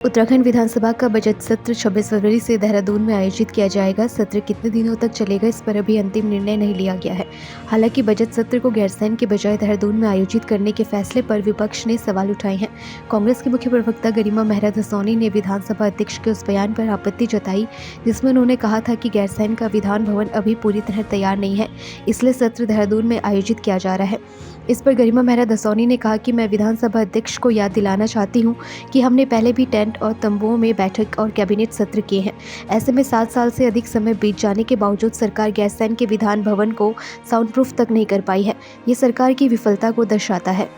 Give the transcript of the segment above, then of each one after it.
उत्तराखंड विधानसभा का बजट सत्र 26 फरवरी से देहरादून में आयोजित किया जाएगा। सत्र कितने दिनों तक चलेगा, इस पर अभी अंतिम निर्णय नहीं लिया गया है। हालांकि बजट सत्र को गैरसैंण के बजाय देहरादून में आयोजित करने के फैसले पर विपक्ष ने सवाल उठाए हैं। कांग्रेस के मुख्य प्रवक्ता गरिमा मेहरा धसौनी ने विधानसभा अध्यक्ष के उस बयान पर आपत्ति जताई जिसमें उन्होंने कहा था कि गैरसैंण का विधान भवन अभी पूरी तरह तैयार नहीं है, इसलिए सत्र देहरादून में आयोजित किया जा रहा है। इस पर गरिमा मेहरा धसौनी ने कहा कि मैं विधानसभा अध्यक्ष को याद दिलाना चाहती हूं कि हमने पहले भी टेंट और तंबुओं में बैठक और कैबिनेट सत्र किए हैं। ऐसे में 7 साल से अधिक समय बीत जाने के बावजूद सरकार गैरसैंण के विधान भवन को साउंड प्रूफ तक नहीं कर पाई है। ये सरकार की विफलता को दर्शाता है।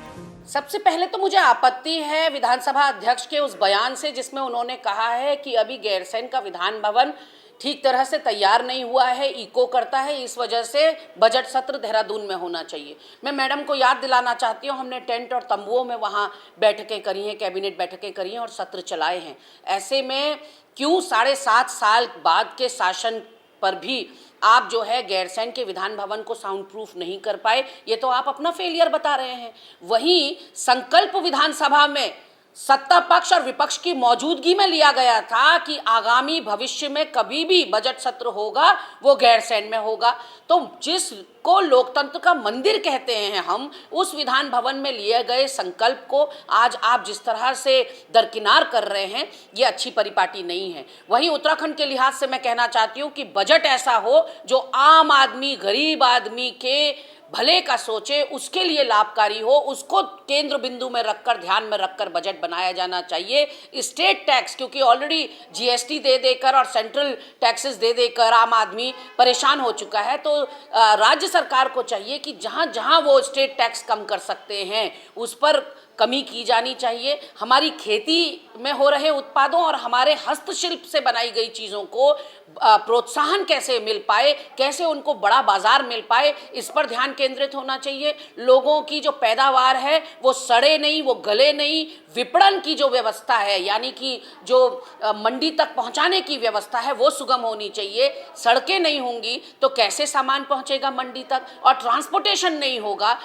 सबसे पहले तो मुझे आपत्ति है विधानसभा अध्यक्ष के उस बयान से जिसमें उन्होंने कहा है कि अभी गैरसैंण का विधान भवन ठीक तरह से तैयार नहीं हुआ है, इको करता है, इस वजह से बजट सत्र देहरादून में होना चाहिए। मैं मैडम को याद दिलाना चाहती हूँ, हमने टेंट और तंबुओं में वहाँ बैठकें करी हैं, कैबिनेट बैठकें करी हैं और सत्र चलाए हैं। ऐसे में क्यों 7.5 साल बाद के शासन पर भी आप जो है गैरसैंण के विधान भवन को साउंड प्रूफ नहीं कर पाए, ये तो आप अपना फेलियर बता रहे हैं। वहीं संकल्प विधानसभा में सत्ता पक्ष और विपक्ष की मौजूदगी में लिया गया था कि आगामी भविष्य में कभी भी बजट सत्र होगा वो गैरसैंण में होगा। तो जिसको लोकतंत्र का मंदिर कहते हैं हम, उस विधान भवन में लिए गए संकल्प को आज आप जिस तरह से दरकिनार कर रहे हैं, ये अच्छी परिपाटी नहीं है। वहीं उत्तराखंड के लिहाज से मैं कहना चाहती हूँ कि बजट ऐसा हो जो आम आदमी, गरीब आदमी के भले का सोचे, उसके लिए लाभकारी हो, उसको केंद्र बिंदु में रखकर, ध्यान में रखकर बजट बनाया जाना चाहिए। स्टेट टैक्स, क्योंकि ऑलरेडी जीएसटी दे देकर और सेंट्रल टैक्सेस दे देकर आम आदमी परेशान हो चुका है, तो राज्य सरकार को चाहिए कि जहाँ जहाँ वो स्टेट टैक्स कम कर सकते हैं उस पर कमी की जानी चाहिए। हमारी खेती में हो रहे उत्पादों और हमारे हस्तशिल्प से बनाई गई चीज़ों को प्रोत्साहन कैसे मिल पाए, कैसे उनको बड़ा बाजार मिल पाए, इस पर ध्यान केंद्रित होना चाहिए। लोगों की जो पैदावार है वो सड़े नहीं, वो गले नहीं। विपणन की जो व्यवस्था है, यानी कि जो मंडी तक पहुंचाने की व्यवस्था है, वो सुगम होनी चाहिए। सड़कें नहीं होंगी तो कैसे सामान पहुंचेगा मंडी तक, और ट्रांसपोर्टेशन नहीं होगा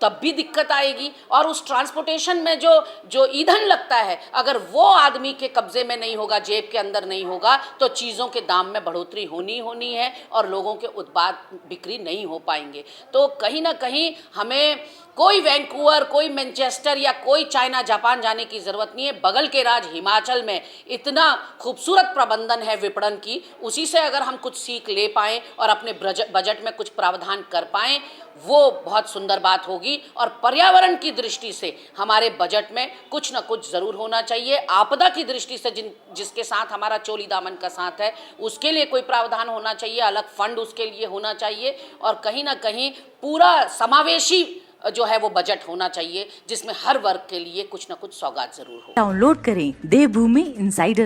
तब भी दिक्कत आएगी। और उस ट्रांसपोर्टेशन में जो ईंधन लगता है, अगर वो आदमी के कब्जे में नहीं होगा, जेब के अंदर नहीं होगा, तो चीज़ों के दाम में बढ़ोतरी होनी है और लोगों के उत्पाद बिक्री नहीं हो पाएंगे। तो कहीं ना कहीं हमें कोई वैंकूवर, कोई मैनचेस्टर या कोई चाइना, जापान जाने की ज़रूरत नहीं है। बगल के राज्य हिमाचल में इतना खूबसूरत प्रबंधन है विपणन की, उसी से अगर हम कुछ सीख ले पाएँ और अपने बजट में कुछ प्रावधान कर पाएँ, वो बहुत सुंदर बात होगी। और पर्यावरण की दृष्टि से हमारे बजट में कुछ ना कुछ ज़रूर होना चाहिए। आपदा की दृष्टि से जिसके साथ हमारा चोली दामन का साथ है, उसके लिए कोई प्रावधान होना चाहिए, अलग फंड उसके लिए होना चाहिए। और कहीं ना कहीं पूरा समावेशी जो है वो बजट होना चाहिए, जिसमें हर वर्ग के लिए कुछ ना कुछ सौगात ज़रूर हो। डाउनलोड करें देवभूमि इनसाइडर।